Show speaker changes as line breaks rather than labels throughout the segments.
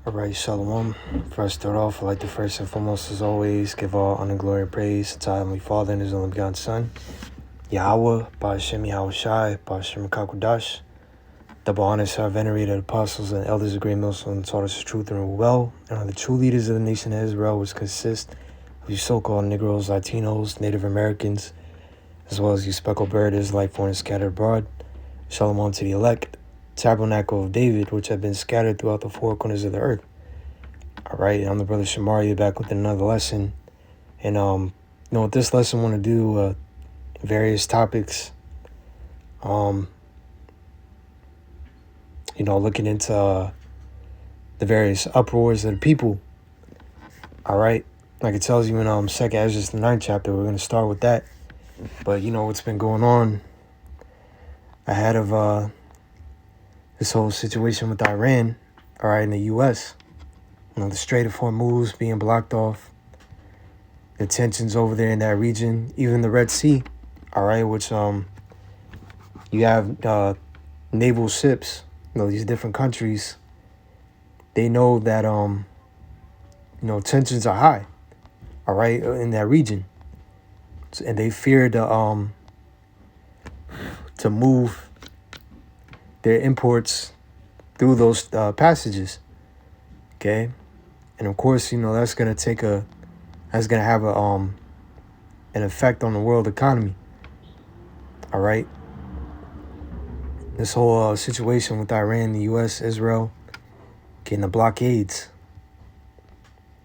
All right, Shalom. Before I start off, I'd like to first and foremost, as always, give all honor, glory, and praise to our Heavenly Father and His only begotten Son, Yahweh, Ba'ashem Yahushai, Ba'ashem Kakudash. Double honor to our venerated apostles and elders of Great Millstone taught us the truth and rule well, and are the true leaders of the nation of Israel, which consist of you so-called Negroes, Latinos, Native Americans, as well as you speckled-bird Israelite foreigners scattered abroad. Shalom to the elect, tabernacle of David, which have been scattered throughout the four corners of the earth. All right, I'm the brother Shamari, back with another lesson. And with this lesson, I want to do various topics. Looking into the various uproars of the people. All right, like it tells you in 2nd Ezra, the 9th chapter, we're going to start with that. But what's been going on ahead of this whole situation with Iran, all right, in the U.S., the Strait of Hormuz being blocked off, the tensions over there in that region, even the Red Sea, all right, which you have naval ships, these different countries, they know that tensions are high, all right, in that region, and they fear to move their imports through those passages, okay? And of course, that's going to have an effect on the world economy, all right? This whole situation with Iran, the U.S., Israel, getting the blockades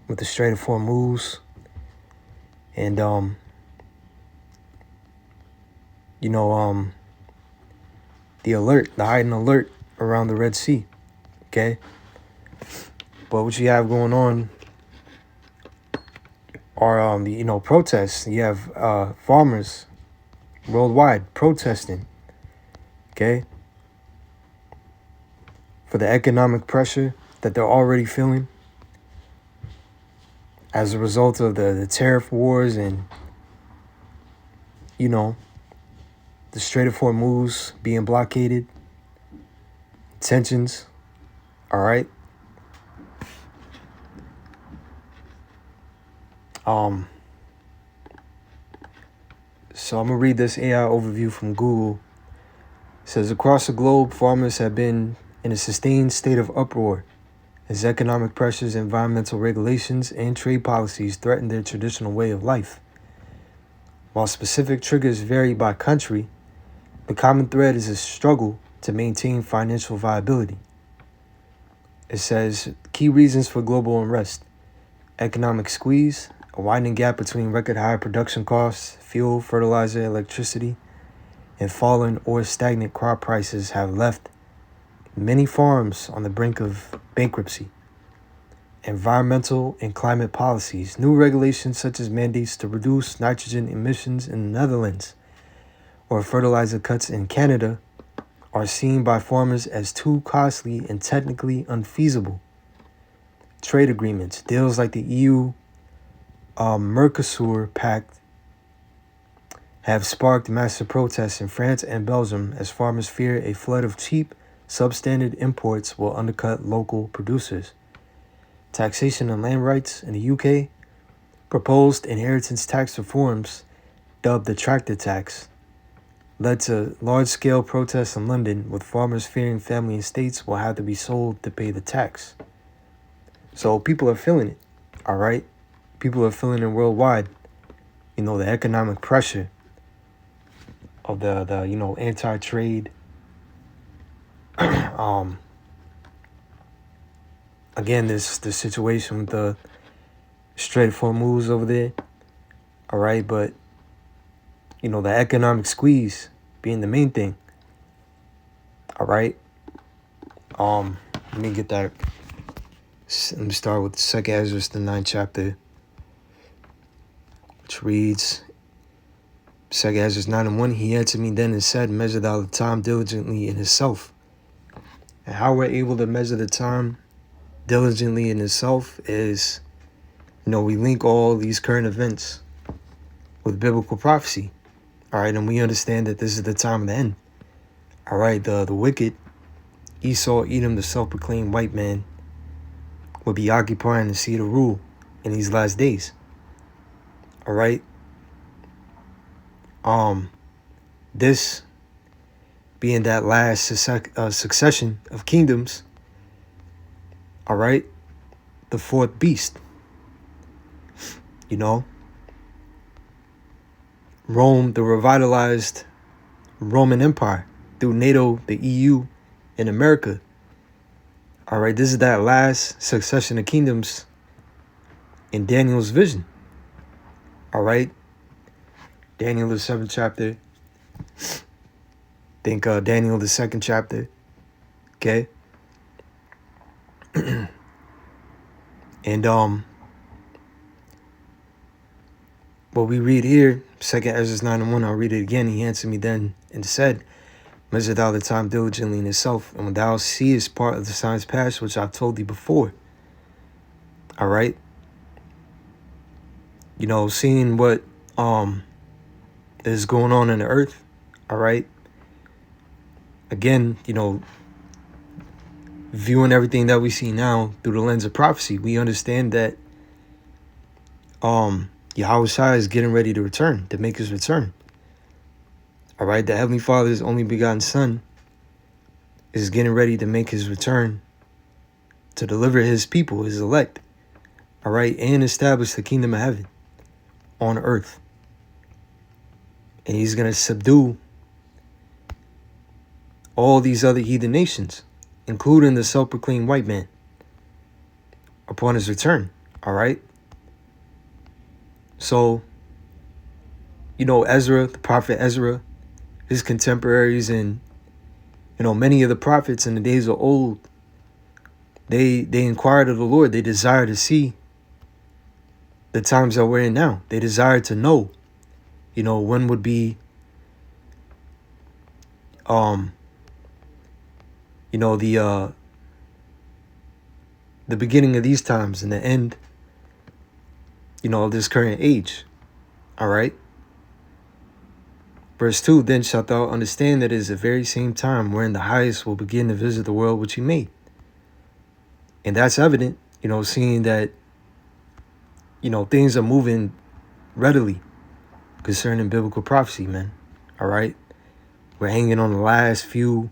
with the Strait of Hormuz, and the heightened alert around the Red Sea, okay? But what you have going on are the protests. You have farmers worldwide protesting, okay, for the economic pressure that they're already feeling as a result of the tariff wars and the Strait of Hormuz being blockaded, tensions, all right? So I'm going to read this AI overview from Google. It says, across the globe, farmers have been in a sustained state of uproar as economic pressures, environmental regulations, and trade policies threaten their traditional way of life. While specific triggers vary by country, the common thread is a struggle to maintain financial viability. It says, key reasons for global unrest: economic squeeze, a widening gap between record high production costs, fuel, fertilizer, electricity, and fallen or stagnant crop prices have left many farms on the brink of bankruptcy. Environmental and climate policies, new regulations such as mandates to reduce nitrogen emissions in the Netherlands or fertilizer cuts in Canada, are seen by farmers as too costly and technically unfeasible. Trade agreements, deals like the EU Mercosur Pact, have sparked massive protests in France and Belgium as farmers fear a flood of cheap, substandard imports will undercut local producers. Taxation on land rights in the UK, proposed inheritance tax reforms, dubbed the tractor tax, led to large-scale protests in London, with farmers fearing family estates will have to be sold to pay the tax. So people are feeling it, all right? People are feeling it worldwide. The economic pressure of the anti-trade. Again, the situation with the Strait of Hormuz over there, all right? But, the economic squeeze being the main thing, all right? Let me get that. Let me start with 2nd Ezra, the 9th chapter, which reads, 2nd Ezra 9:1, he answered me then and said, measure thou the time diligently in itself. And how we're able to measure the time diligently in itself is, we link all these current events with biblical prophecy, all right? And we understand that this is the time of the end, all right? The wicked, Esau, Edom, the self-proclaimed white man, will be occupying the seat of rule in these last days. All right. This being that last succession of kingdoms. All right. The fourth beast. You know, Rome, the revitalized Roman Empire through NATO, the EU, and America. All right, this is that last succession of kingdoms in Daniel's vision. All right, Daniel the 7th chapter. Think Daniel the 2nd chapter. Okay. And what we read here, 2nd Ezra 9:1, I'll read it again. He answered me then and said, measure thou the time diligently in itself, and when thou seest part of the signs past, which I've told thee before. All right. You know, seeing what is going on in the earth. All right. Again, you know, viewing everything that we see now through the lens of prophecy, we understand that Yahweh Shai is getting ready to return, to make his return. All right, the Heavenly Father's only begotten Son is getting ready to make his return to deliver his people, his elect, all right, and establish the kingdom of heaven on earth. And he's going to subdue all these other heathen nations, including the self-proclaimed white man, upon his return, all right? So, you know, Ezra, the prophet Ezra, his contemporaries, and, you know, many of the prophets in the days of old, they inquired of the Lord. They desired to see the times that we're in now. They desired to know, you know, when would be, you know, the beginning of these times and the end, you know, of this current age. All right. Verse 2, then shalt thou understand that it is the very same time wherein the highest will begin to visit the world which he made. And that's evident, you know, seeing that, you know, things are moving readily concerning biblical prophecy, man. All right. We're hanging on the last few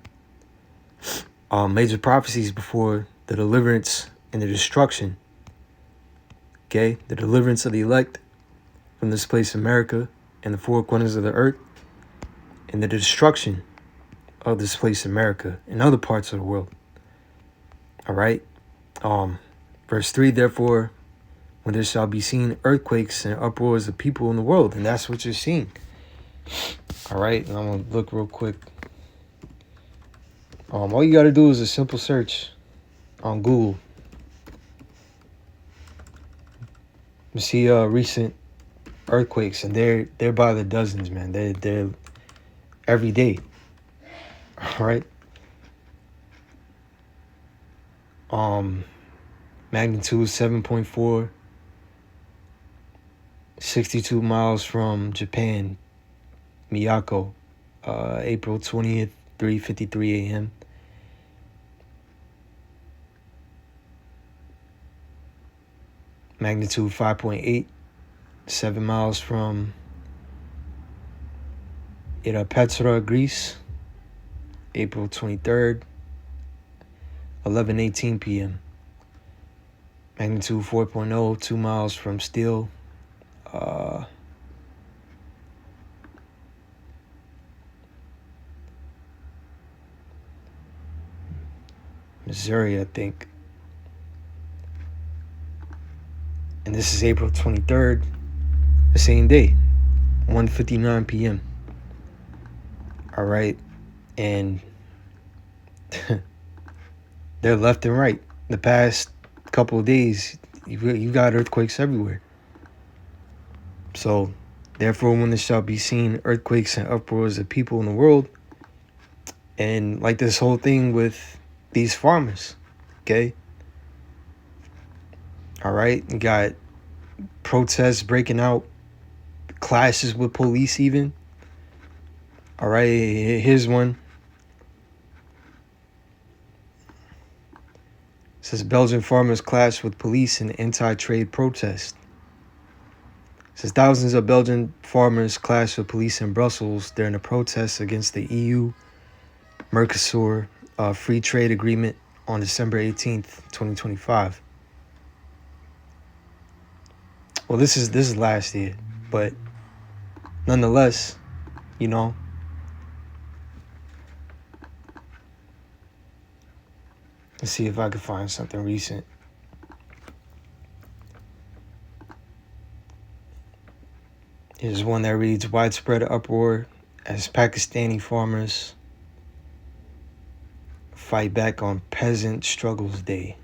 major prophecies before the deliverance and the destruction. Okay. The deliverance of the elect from this place, America, and the four corners of the earth, and the destruction of this place, America, and other parts of the world. All right. Verse 3, therefore, when there shall be seen earthquakes and uproars of people in the world, and that's what you're seeing. All right. And I'm going to look real quick. All you got to do is a simple search on Google. You see recent earthquakes, and they're by the dozens, man. They're every day. All right. Magnitude 7.4, 62 miles from Japan, Miyako, April 20th, 3:53 a.m. Magnitude 5.8, 7 miles from Petra, Greece, April 23rd, 11:18 p.m. Magnitude 4.0, 2 miles from Steel, Missouri, I think. And this is April 23rd, the same day, 1:59 p.m. All right. And they're left and right. The past couple of days, you got earthquakes everywhere. So, therefore, when there shall be seen earthquakes and uproars of people in the world, and like this whole thing with these farmers, okay? All right, you got protests breaking out, clashes with police even. All right, here's one. It says Belgian farmers clash with police in anti-trade protest. It says thousands of Belgian farmers clashed with police in Brussels during the protests against the EU Mercosur free trade agreement on December 18th, 2025. Well, this is last year, but nonetheless, you know, let's see if I can find something recent. Here's one that reads, widespread uproar as Pakistani farmers fight back on Peasant Struggles Day.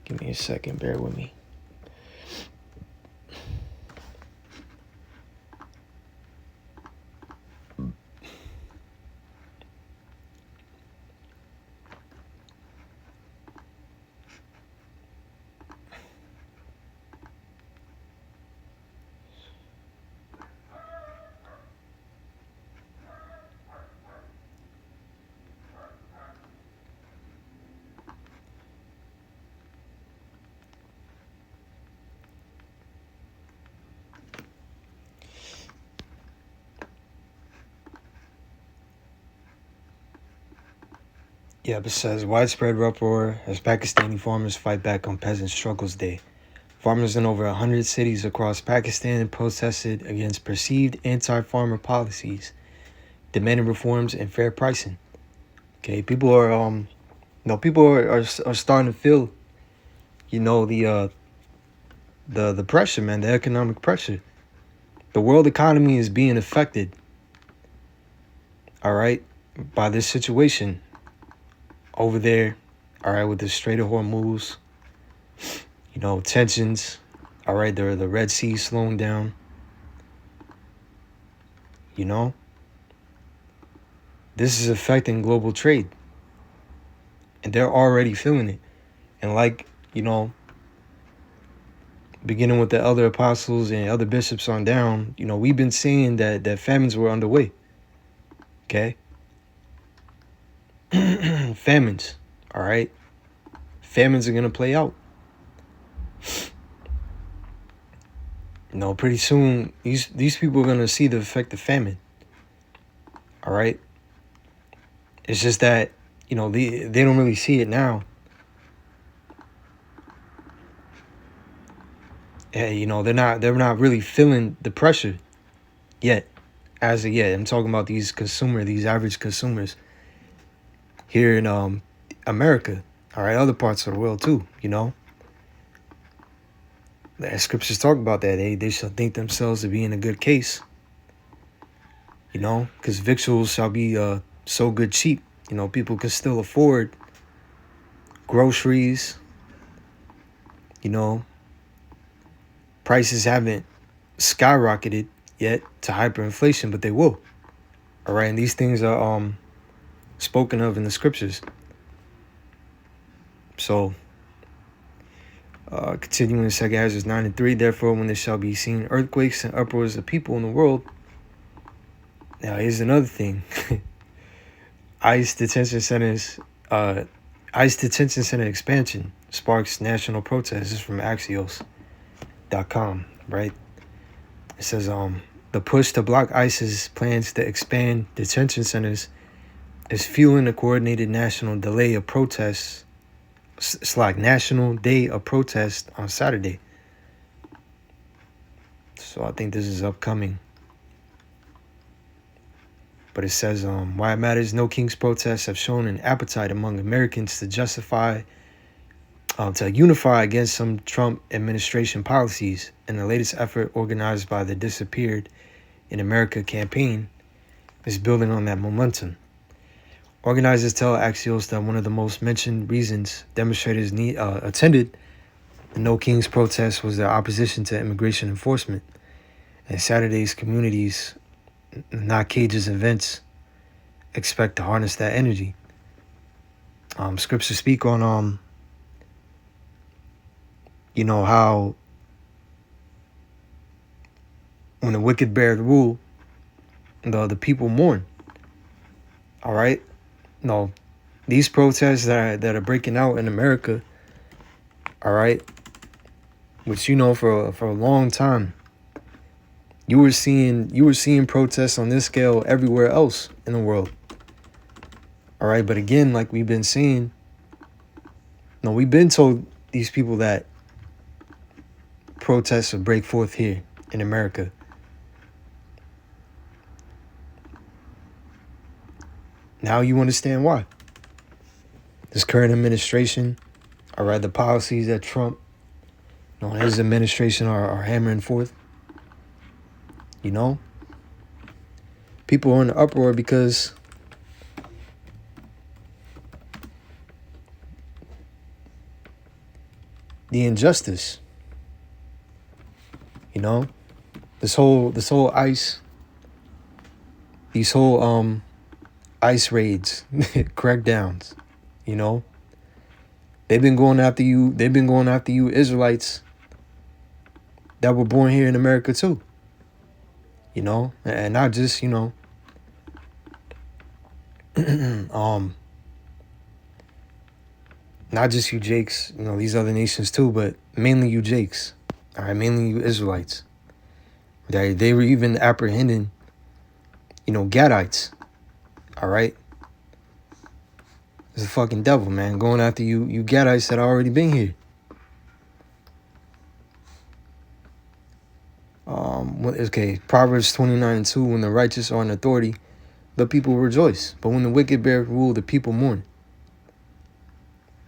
Give me a second, bear with me. Yeah, it says widespread uproar as Pakistani farmers fight back on Peasant Struggles Day. Farmers in over 100 cities across Pakistan protested against perceived anti-farmer policies, demanding reforms and fair pricing. Okay, people are people are starting to feel, the pressure, man, the economic pressure. The world economy is being affected, all right, by this situation over there, all right, with the Strait of Hormuz, tensions, all right, the Red Sea slowing down, this is affecting global trade, and they're already feeling it. And beginning with the other apostles and other bishops on down, we've been seeing that famines were underway, okay? Famines, all right? Famines are going to play out. Pretty soon, these people are going to see the effect of famine, all right? It's just that, they don't really see it now. Hey, they're not really feeling the pressure yet, as of yet. I'm talking about these average consumers here in America, all right, other parts of the world too, The scriptures talk about that. They shall think themselves to be in a good case, because victuals shall be so good cheap. People can still afford groceries, prices haven't skyrocketed yet to hyperinflation, but they will. All right, and these things are spoken of in the scriptures. So, continuing in 2 Ezra 9:3, therefore, when there shall be seen earthquakes and uproars of people in the world. Now, here's another thing. ICE detention center expansion sparks national protests. This is from Axios.com, right? It says the push to block ICE's plans to expand detention centers is fueling a coordinated national delay of protests. It's like National Day of Protest on Saturday. So I think this is upcoming. But it says, why it matters, no King's protests have shown an appetite among Americans to unify against some Trump administration policies. And the latest effort organized by the Disappeared in America campaign is building on that momentum. Organizers tell Axios that one of the most mentioned reasons demonstrators attended the No Kings protest was their opposition to immigration enforcement. And Saturday's communities, not cages events, expect to harness that energy. Scriptures speak on you know, how when the wicked bear rule, the people mourn. All right? No, these protests that are breaking out in America, all right, which, you know, for a long time, you were seeing protests on this scale everywhere else in the world. All right, but again, like we've been seeing, no, we've been told these people that protests will break forth here in America. Now you understand why. This current administration, all right, the policies that Trump, you know, his administration are hammering forth. You know, people are in an uproar because the injustice. You know, this whole ICE, these whole ICE raids, crackdowns. You know, they've been going after you. They've been going after you Israelites that were born here in America too. You know, and not just, you know, not just you Jakes, you know, these other nations too, but mainly you Jakes. All right, mainly you Israelites. They were even apprehending, you know, Gadites. All right. It's a fucking devil, man, going after you Gadites that already been here. Okay, Proverbs 29:2, when the righteous are in authority, the people rejoice. But when the wicked bear rule, the people mourn.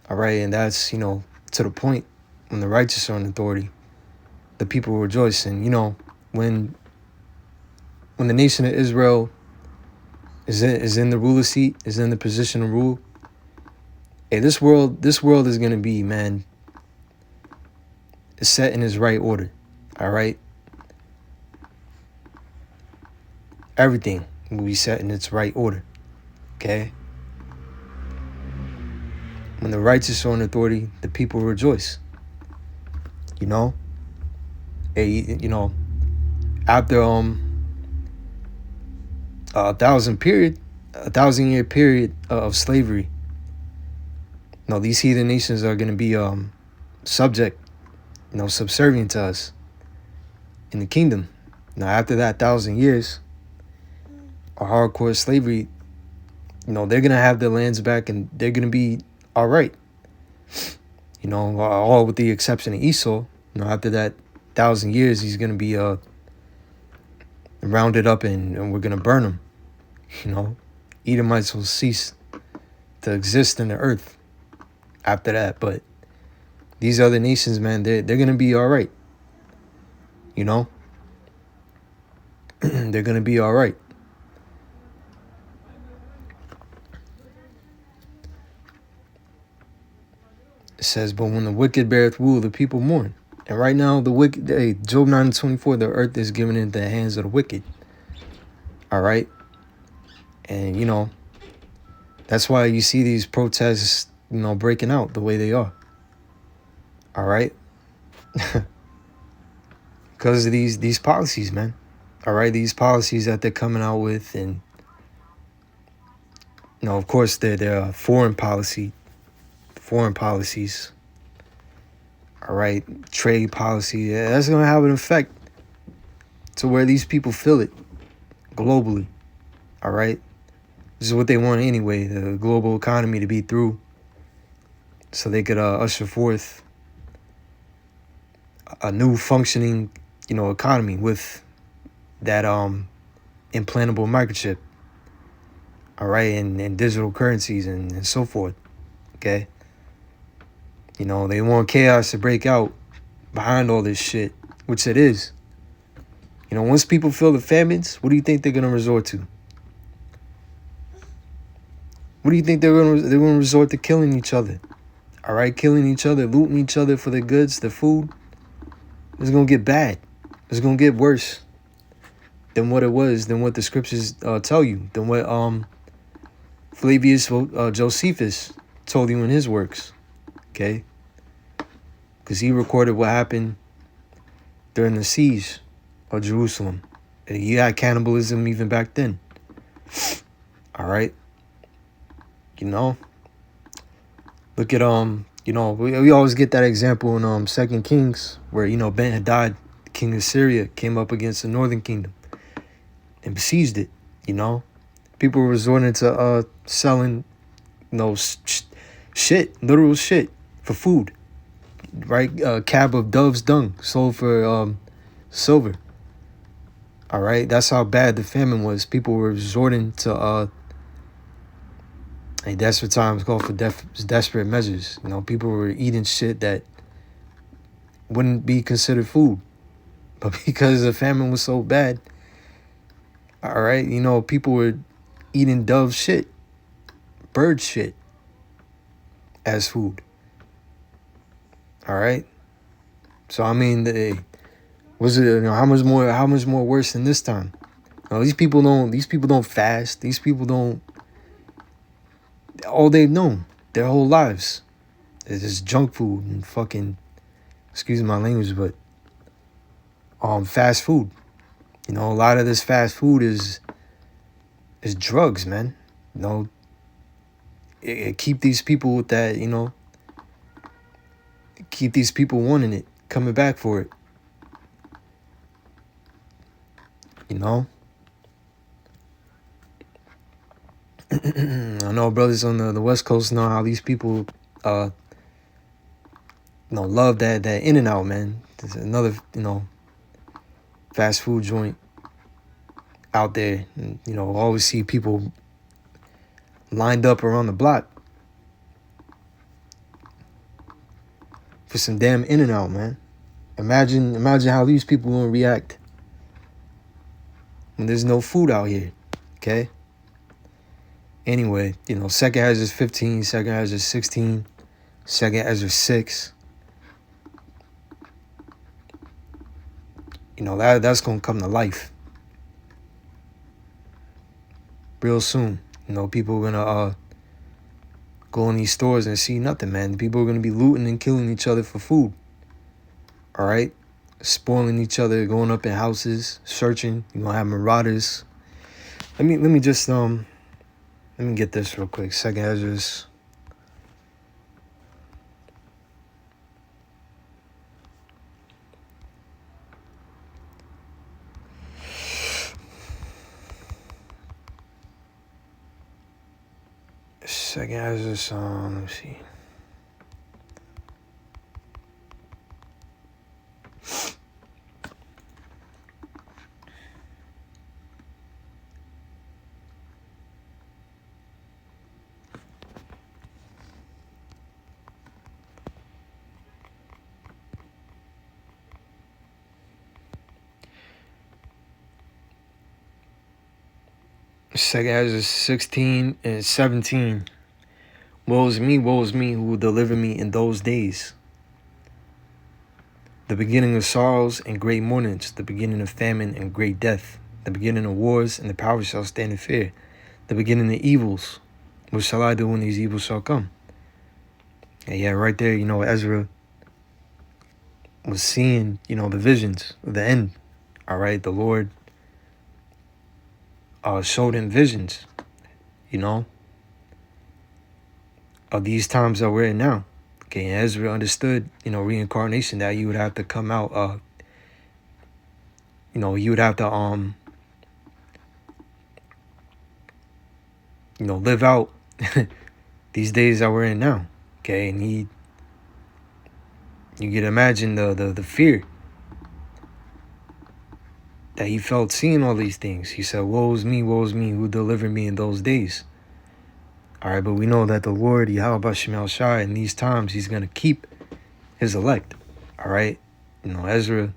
All right, and that's, you know, to the point. When the righteous are in authority, the people rejoice. And, you know, when the nation of Israel is in the ruler seat, is in the position of rule, hey, this world is gonna be, man, set in its right order. All right. Everything will be set in its right order. Okay. When the righteous are in authority, the people rejoice. You know? Hey, you know, after a 1,000-year period of slavery, you know, these heathen nations are gonna be subject, you know, subservient to us in the kingdom. Now after that 1,000 years of hardcore slavery, you know, they're gonna have their lands back and they're gonna be all right. You know, all with the exception of Esau. You know, after that 1,000 years, he's gonna be rounded up and we're gonna burn him. You know, Edomites will cease to exist in the earth after that. But these other nations, man, they're gonna be all right. You know, they're gonna be all right. It says, but when the wicked beareth rule, the people mourn. And right now, the wicked, hey, Job 9:24, the earth is given into the hands of the wicked. All right. And, you know, that's why you see these protests, you know, breaking out the way they are. All right. Because of these policies, man. All right. These policies that they're coming out with. And, you know, of course, they're foreign policies. All right. Trade policy. Yeah, that's going to have an effect to where these people feel it globally. All right. This is what they want anyway, the global economy to be through so they could usher forth a new functioning, you know, economy with that implantable microchip. All right. And digital currencies and so forth. Okay. You know, they want chaos to break out behind all this shit, which it is. You know, once people feel the famines, what do you think they're going to resort to? What do you think they're going to resort to? Killing each other. All right, killing each other, looting each other for their goods, their food. It's going to get bad. It's going to get worse than what it was, than what the scriptures tell you, than what Flavius Josephus told you in his works. Okay? because he recorded what happened during the siege of Jerusalem. And you had cannibalism even back then. All right. You know, look at we always get that example in 2 Kings where Ben-Hadad, king of Syria, came up against the northern kingdom and besieged it. People were resorting to selling shit, literal shit for food. Right, a cab of dove's dung sold for silver. All right, that's how bad the famine was. People were resorting to desperate times called for desperate measures. People were eating shit that wouldn't be considered food, but because the famine was so bad, all right, people were eating dove shit, bird shit as food. All right, so I mean, was it how much more worse than this time? These people don't fast. These people don't. All they've known their whole lives is just junk food and fucking, excuse my language, but fast food. A lot of this fast food is drugs, man. It keep these people with that, keep these people wanting it, coming back for it. I know brothers on the West Coast know how these people love that In-N-Out, man. There's another fast food joint out there, and always see people lined up around the block for some damn In-N-Out, man. Imagine how these people gonna react when there's no food out here. Okay. Anyway, 2nd Ezra 15, 2nd Ezra 16, 2nd Ezra 6. That's gonna come to life real soon. People are gonna go in these stores and see nothing, man. People are gonna be looting and killing each other for food. All right, spoiling each other, going up in houses, searching. You're gonna have marauders. Let me just let me get this real quick. 2nd Ezra's. Second Ezra's, let me see. Second Ezra 16 and 17. Woe is me who will deliver me in those days. The beginning of sorrows and great mournings, the beginning of famine and great death, the beginning of wars, and the power shall stand in fear, the beginning of evils. What shall I do when these evils shall come? And yeah, right there, Ezra was seeing, the visions of the end. All right, the Lord showed him visions, of these times that we're in now. Okay, and Ezra understood, reincarnation, that you would have to come out, you would have to, live out these days that we're in now. Okay, and you can imagine the fear that he felt seeing all these things. He said, woe is me, who delivered me in those days. All right, but we know that the Lord, Yahweh Shem Shai, in these times, he's going to keep his elect. All right, Ezra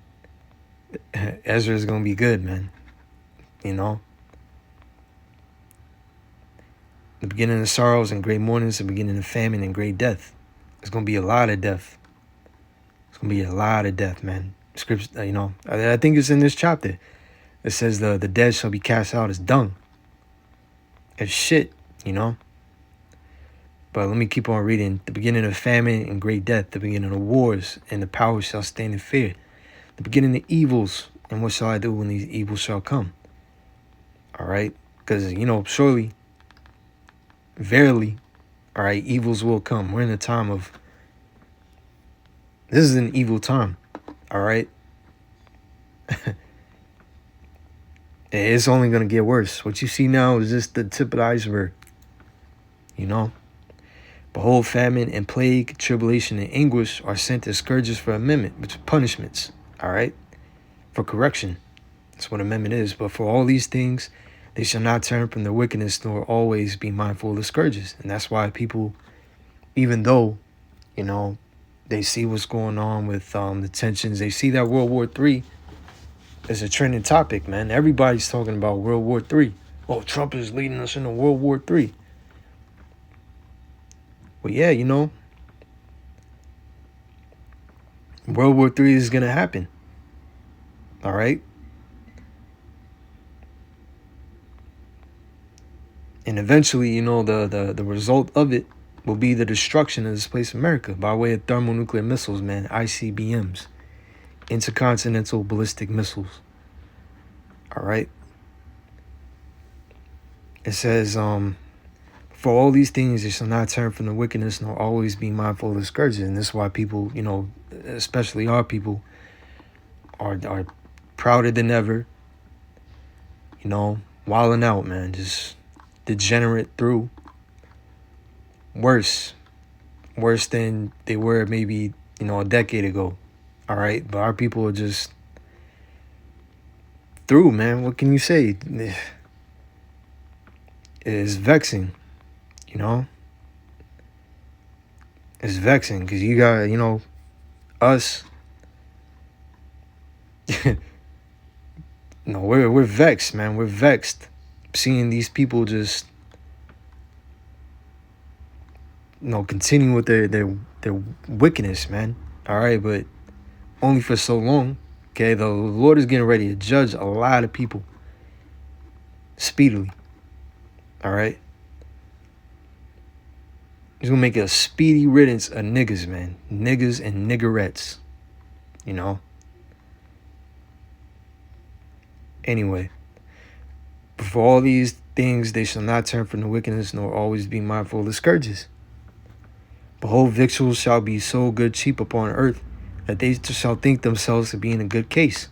is going to be good, man. The beginning of sorrows and great mournings, the beginning of famine and great death. There's going to be a lot of death. It's going to be a lot of death, man. Scripture, I think it's in this chapter. It says the dead shall be cast out as dung, as shit, But let me keep on reading. The beginning of famine and great death, the beginning of wars, and the power shall stand in fear. The beginning of evils, and what shall I do when these evils shall come? All right? Because, surely, verily, all right, evils will come. We're in a time of, this is an evil time, all right? It's only going to get worse. What you see now is just the tip of the iceberg, Behold, famine and plague, tribulation and anguish are sent as scourges for amendment, which are punishments, all right, for correction. That's what amendment is. But for all these things, they shall not turn from their wickedness, nor always be mindful of the scourges. And that's why people, even though, they see what's going on with the tensions, they see that World War III is a trending topic, man. Everybody's talking about World War III. Oh, Trump is leading us into World War III. Well, yeah, World War III is going to happen. All right? And eventually, the result of it will be the destruction of this place, America, by way of thermonuclear missiles, man, ICBMs, intercontinental ballistic missiles. All right? It says, for all these things, they shall not turn from the wickedness, nor always be mindful of the scourges. And this is why people, especially our people, are prouder than ever, wilding out, man, just degenerate through. Worse than they were maybe, a decade ago. All right. But our people are just through, man. What can you say? It's vexing, It's vexing because you got, us. We're vexed, man. We're vexed seeing these people just, continue with their wickedness, man. All right, but only for so long. Okay, the Lord is getting ready to judge a lot of people speedily. All right. He's gonna make a speedy riddance of niggas, man. Niggas and niggerettes. Anyway, for all these things, they shall not turn from the wickedness, nor always be mindful of the scourges. Behold, victuals shall be so good cheap upon earth, that they shall think themselves to be in a good case.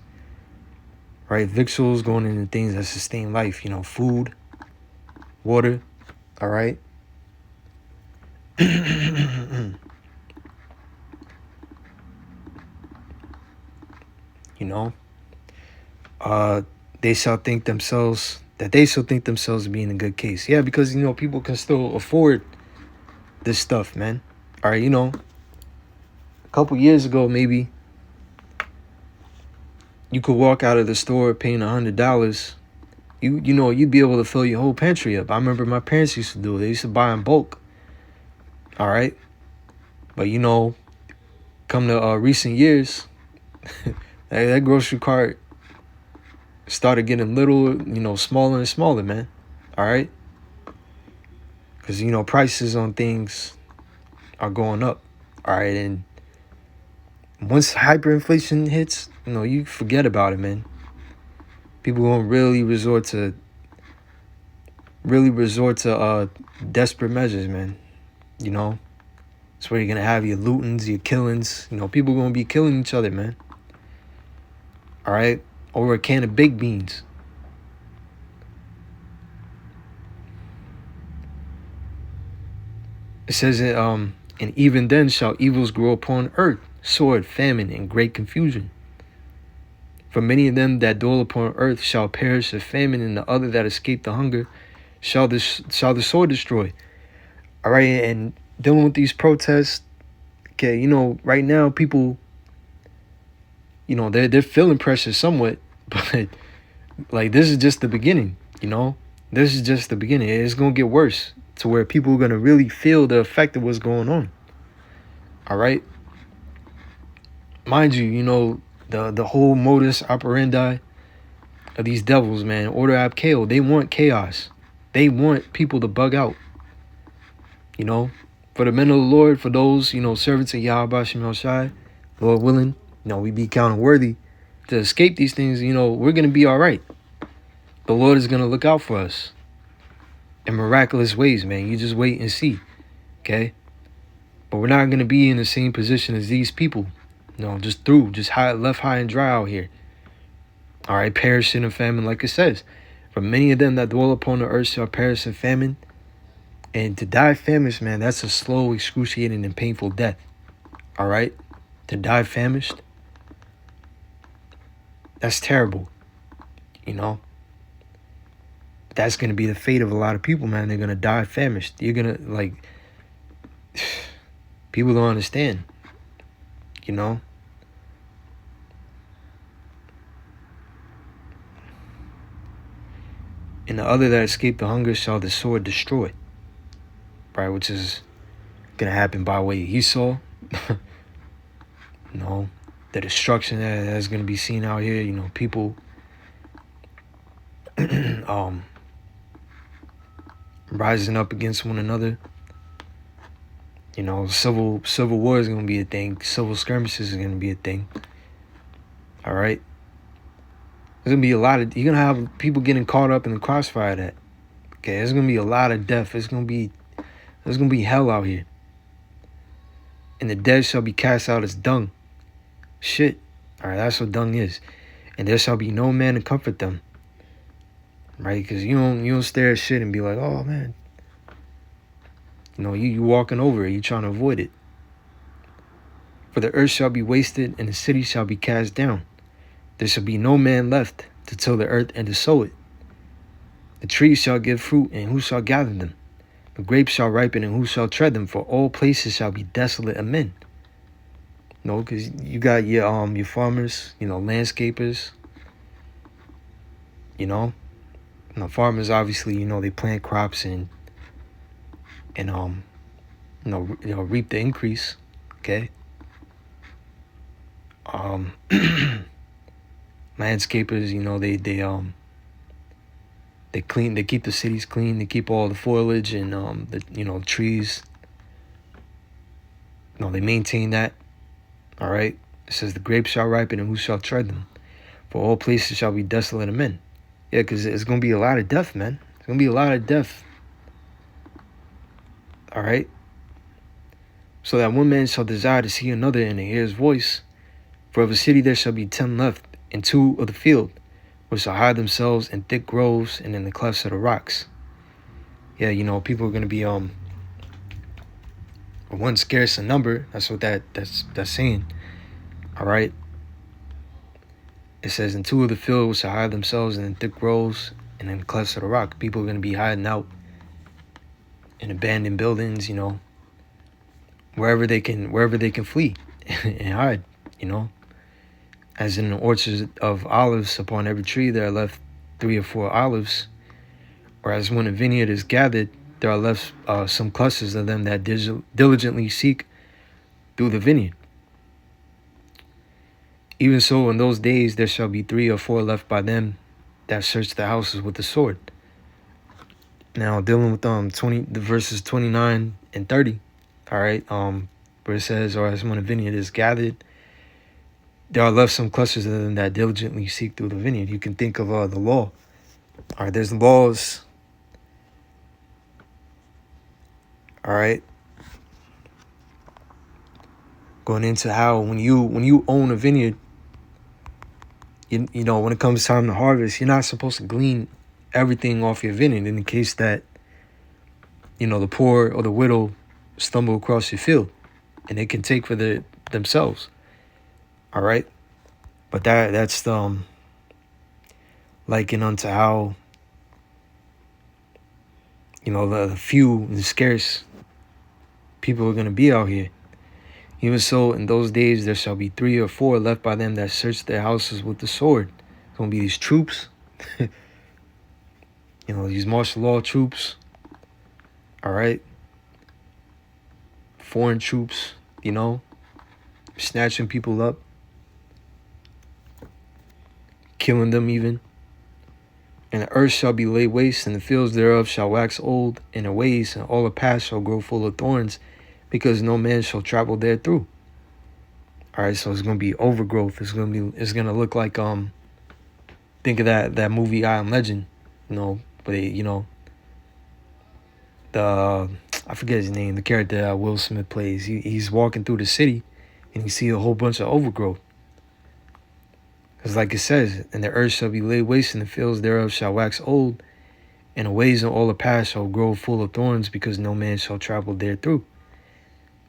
Right? Victuals going into things that sustain life, food, water, all right? They shall think themselves to be in a good case. Yeah, because, people can still afford this stuff, man. All right, a couple years ago, maybe, you could walk out of the store paying $100. You'd be able to fill your whole pantry up. I remember my parents used to do it. They used to buy in bulk. All right. But, come to recent years, that grocery cart started getting little, smaller and smaller, man. All right. Because, prices on things are going up. All right. And once hyperinflation hits, you forget about it, man. People gonna really resort to desperate measures, man. It's where you're gonna have your lootings, your killings. People gonna be killing each other, man. All right, over a can of baked beans. It says that, and even then shall evils grow upon earth, sword, famine, and great confusion. For many of them that dwell upon earth shall perish of famine, and the other that escape the hunger shall the sword destroy. All right, and dealing with these protests, okay, right now people, they're feeling pressure somewhat, but like this is just the beginning, This is just the beginning. It's gonna get worse to where people are gonna really feel the effect of what's going on. All right, mind you, the whole modus operandi of these devils, man, order ab chaos. They want chaos. They want people to bug out. For the men of the Lord, for those, servants of Yahweh Shem Shai, Lord willing, we be counted worthy to escape these things. We're going to be all right. The Lord is going to look out for us in miraculous ways, man. You just wait and see, okay? But we're not going to be in the same position as these people. Just left high and dry out here. All right, perishing in famine, like it says. For many of them that dwell upon the earth shall perish in famine. And to die famished, man, that's a slow, excruciating, and painful death. All right? To die famished, that's terrible. That's going to be the fate of a lot of people, man. They're going to die famished. You're going to, people don't understand, And the other that escaped the hunger shall the sword destroy. Right, which is going to happen by way of Esau. The destruction that's going to be seen out here. People rising up against one another. Civil war is going to be a thing. Civil skirmishes is going to be a thing. All right. There's going to be you're going to have people getting caught up in the crossfire of that. Okay, there's going to be a lot of death. There's going to be hell out here. And the dead shall be cast out as dung. Shit. All right, that's what dung is. And there shall be no man to comfort them. Right? Because you don't stare at shit and be like, oh, man. You walking over it. You trying to avoid it. For the earth shall be wasted and the city shall be cast down. There shall be no man left to till the earth and to sow it. The trees shall give fruit, and who shall gather them? The grapes shall ripen, and who shall tread them? For all places shall be desolate of men. Because you got your farmers, landscapers. Farmers obviously, they plant crops and reap the increase. Okay. Landscapers, they clean, they keep the cities clean, they keep all the foliage and the trees. They maintain that. All right. It says the grapes shall ripen and who shall tread them? For all places shall be desolate of men. Yeah, because it's gonna be a lot of death, man. It's gonna be a lot of death. All right. So that one man shall desire to see another and to hear his voice. For of a city there shall be 10 left, and 2 of the field, which shall hide themselves in thick groves and in the clefts of the rocks. Yeah, people are gonna be one scarce in number. That's what that's saying. All right. It says, and 2 of the field which shall hide themselves in thick groves and in the clefts of the rock. People are gonna be hiding out in abandoned buildings, wherever they can flee and hide, As in the orchards of olives, upon every tree there are left 3 or 4 olives. Or as when a vineyard is gathered, there are left some clusters of them that diligently seek through the vineyard. Even so, in those days there shall be 3 or 4 left by them that search the houses with the sword. Now, dealing with the verses 29 and 30, all right, where it says, or as when a vineyard is gathered, there are left some clusters of them that diligently seek through the vineyard. You can think of the law. All right, there's laws. All right. Going into how when you own a vineyard, when it comes time to harvest, you're not supposed to glean everything off your vineyard in the case that, the poor or the widow stumble across your field and they can take for themselves. All right. But that's likened unto how, the few and the scarce people are going to be out here. Even so, in those days, there shall be 3 or 4 left by them that search their houses with the sword. It's going to be these troops, these martial law troops. All right. Foreign troops, snatching people up, killing them even. And the earth shall be laid waste, and the fields thereof shall wax old, and the ways and all the paths shall grow full of thorns, because no man shall travel there through. All right, so it's gonna be overgrowth. It's gonna look like think of that movie I Am Legend, but the I forget his name, the character that Will Smith plays. He's walking through the city, and you see a whole bunch of overgrowth. Because like it says, and the earth shall be laid waste, and the fields thereof shall wax old, and the ways in all the paths shall grow full of thorns, because no man shall travel therethrough.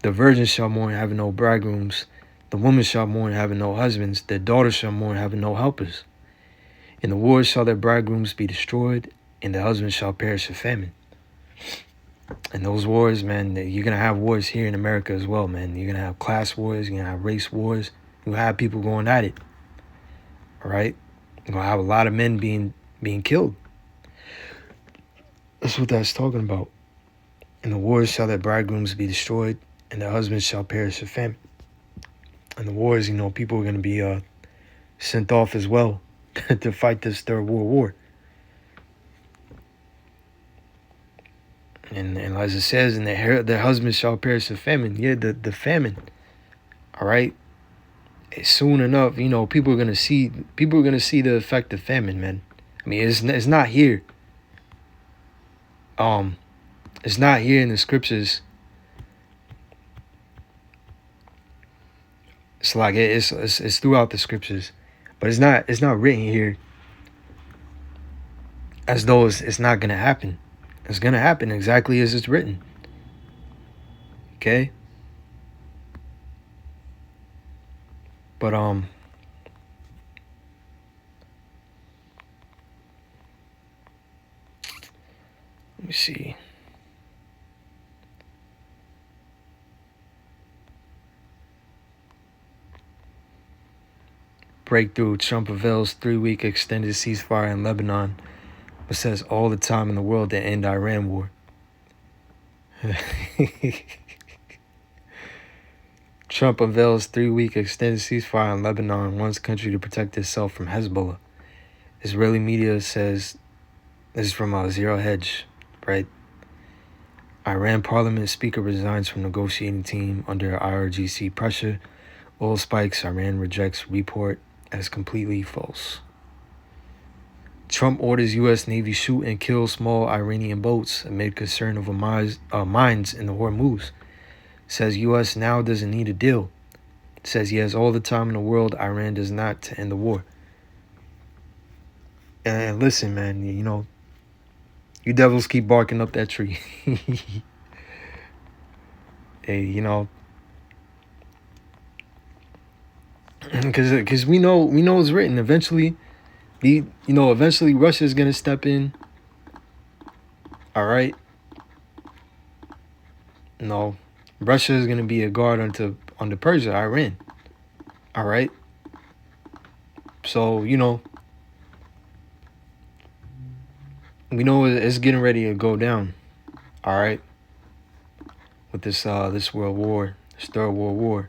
The virgins shall mourn, having no bridegrooms. The women shall mourn, having no husbands. Their daughters shall mourn, having no helpers. In the wars shall their bridegrooms be destroyed, and their husbands shall perish of famine. And those wars, man, you're going to have wars here in America as well, man. You're going to have class wars. You're going to have race wars. You're going to have people going at it. All right? You're going to have a lot of men being killed. That's what that's talking about. In the wars shall their bridegrooms be destroyed, and their husbands shall perish of famine. In the wars, people are going to be sent off as well to fight this Third World War. And as it says, and their husbands shall perish of famine. Yeah, the famine. All right. Soon enough, people are gonna see the effect of famine, man. I mean, it's not here. It's not here in the scriptures. It's like it's throughout the scriptures, but it's not written here as though it's not gonna happen. It's going to happen exactly as it's written. Okay? But, let me see. Breakthrough. Trump avails 3-week extended ceasefire in Lebanon. But says all the time in the world to end Iran war. Trump unveils 3-week extended ceasefire in Lebanon, wants country to protect itself from Hezbollah. Israeli media says, this is from Zero Hedge, right? Iran parliament speaker resigns from negotiating team under IRGC pressure. Oil spikes, Iran rejects report as completely false. Trump orders U.S. Navy shoot and kill small Iranian boats amid concern over mines in the Hormuz. Says U.S. now doesn't need a deal. Says he has all the time in the world. Iran does not to end the war. And listen, man, you devils keep barking up that tree. Hey, because we know it's written. Eventually Russia's gonna step in. All right. No, Russia is gonna be a guard onto Persia, Iran. All right. So we know it's getting ready to go down. All right. With this world war, this Third World War.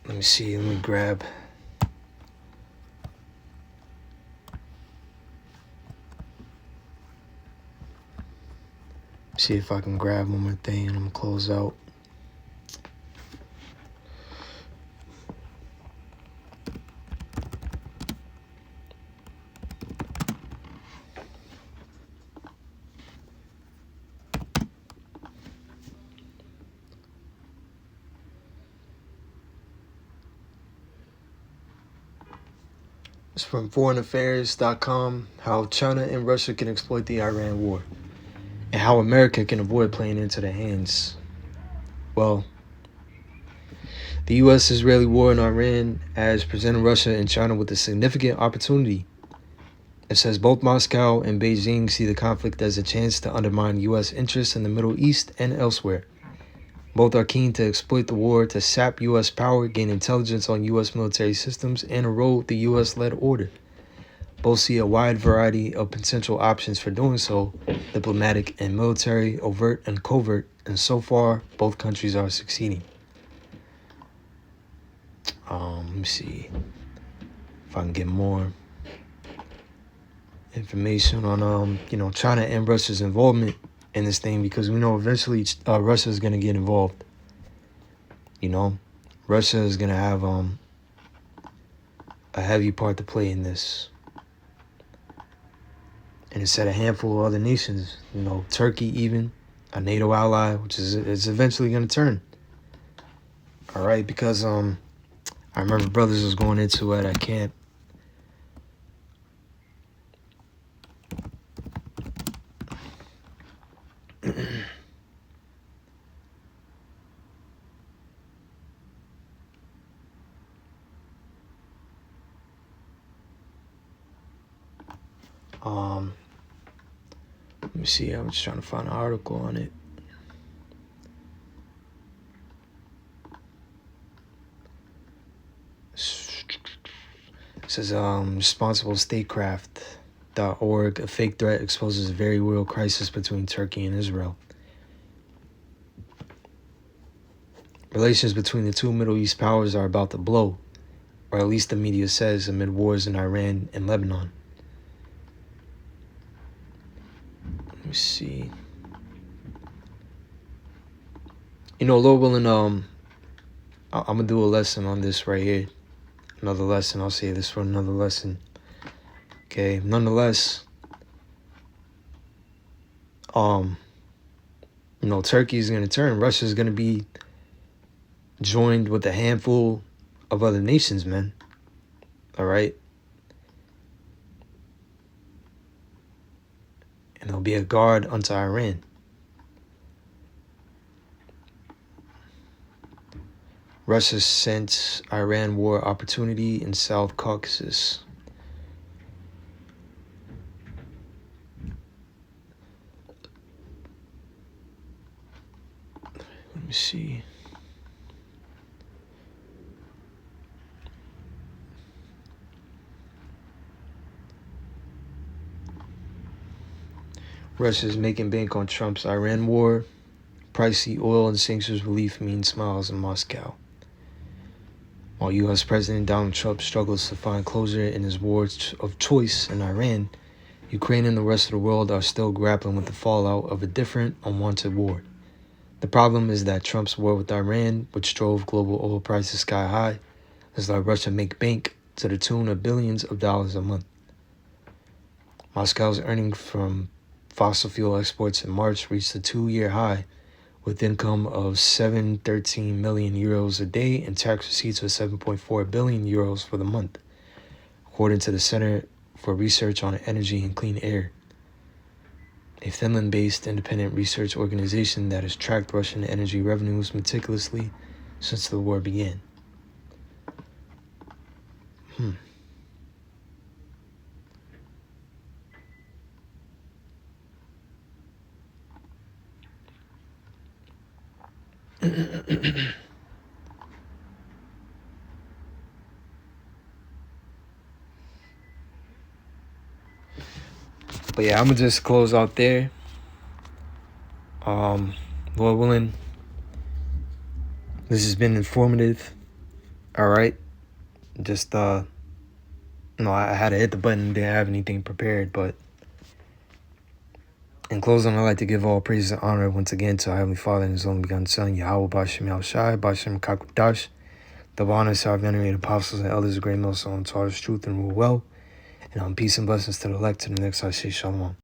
Let me see. Let me grab. See if I can grab one more thing and I'm gonna close out. It's from foreignaffairs.com, how China and Russia can exploit the Iran war, and how America can avoid playing into their hands. Well, the U.S.-Israeli war in Iran has presented Russia and China with a significant opportunity. It says both Moscow and Beijing see the conflict as a chance to undermine U.S. interests in the Middle East and elsewhere. Both are keen to exploit the war to sap U.S. power, gain intelligence on U.S. military systems, and erode the U.S.-led order. Both see a wide variety of potential options for doing so, diplomatic and military, overt and covert, and so far, both countries are succeeding. Let me see if I can get more. information on China and Russia's involvement in this thing, because we know eventually Russia is gonna get involved. Russia is gonna have a heavy part to play in this, and it's at a handful of other nations. Turkey, even a NATO ally, which is eventually gonna turn. All right, because I remember brothers was going into it at camp. Let me see. I was trying to find an article on it. It says responsible statecraft.org, a fake threat exposes a very real crisis between Turkey and Israel. Relations between the two Middle East powers are about to blow, or at least the media says, amid wars in Iran and Lebanon. Let me see. Lord willing, I'm gonna do a lesson on this right here. Another lesson. I'll say this for another lesson. Okay. Nonetheless, Turkey is gonna turn. Russia is gonna be joined with a handful of other nations, man. All right. And it'll be a guard unto Iran. Russia sent Iran war opportunity in South Caucasus. Let me see. Russia is making bank on Trump's Iran war. Pricey oil and sanctions relief mean smiles in Moscow. While U.S. President Donald Trump struggles to find closure in his war of choice in Iran, Ukraine and the rest of the world are still grappling with the fallout of a different, unwanted war. The problem is that Trump's war with Iran, which drove global oil prices sky high, has let Russia make bank to the tune of billions of dollars a month. Moscow's earnings from fossil fuel exports in March reached a 2-year high, with income of 713 million euros a day and tax receipts of 7.4 billion euros for the month, according to the Center for Research on Energy and Clean Air, a Finland-based independent research organization that has tracked Russian energy revenues meticulously since the war began. But yeah, I'm gonna just close out there. Lord willing, this has been informative. All right, just I had to hit the button, didn't have anything prepared, but in closing, I'd like to give all praise and honor once again to our Heavenly Father and His only begotten Son, Yahweh Bashem Yahushai, Bashem Kakudash, the honors to our venerated apostles and elders of great millstone, taught us truth and rule well, and peace and blessings to the elect to the next I say Shalom.